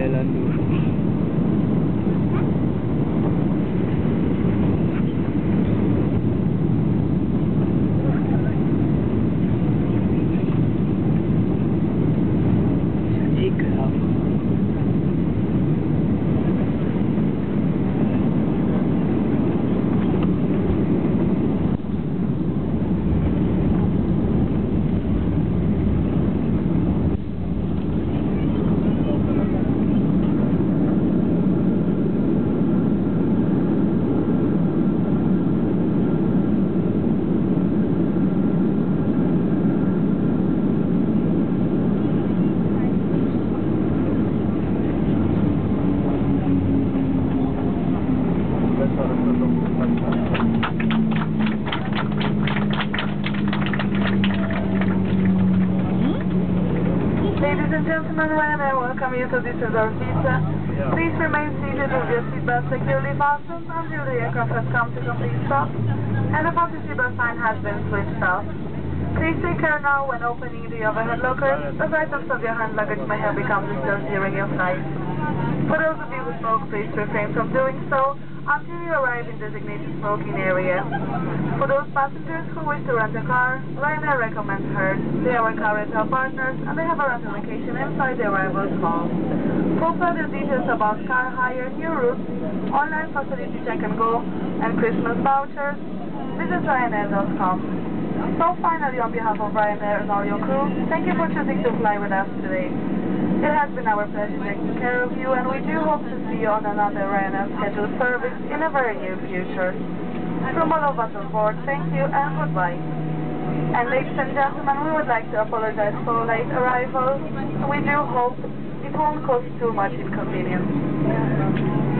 lelando. Ladies and gentlemen, Ryanair welcome you to this is our Weeze. Please remain seated with your seatbelt securely fastened until the aircraft has come to complete stop and the fasten seatbelt sign has been switched off. Please take care now when opening the overhead lockers, as items of your hand luggage may have become disturbed during your flight. For those of you who smoke, please refrain from doing so until you arrive in designated smoking area. For those passengers who wish to rent a car, Ryanair recommends Hertz. They are our car rental partners and they have a rental location inside the arrivals hall. For further details about car hire, new routes, online facility check and go, and Christmas vouchers, visit Ryanair.com. So finally, on behalf of Ryanair and all your crew, thank you for choosing to fly with us today. It has been our pleasure taking care of you, and we do hope to see you on another Ryanair scheduled service in a very near future. From all of us on board, thank you and goodbye. And ladies and gentlemen, we would like to apologize for late arrival. We do hope it won't cause too much inconvenience.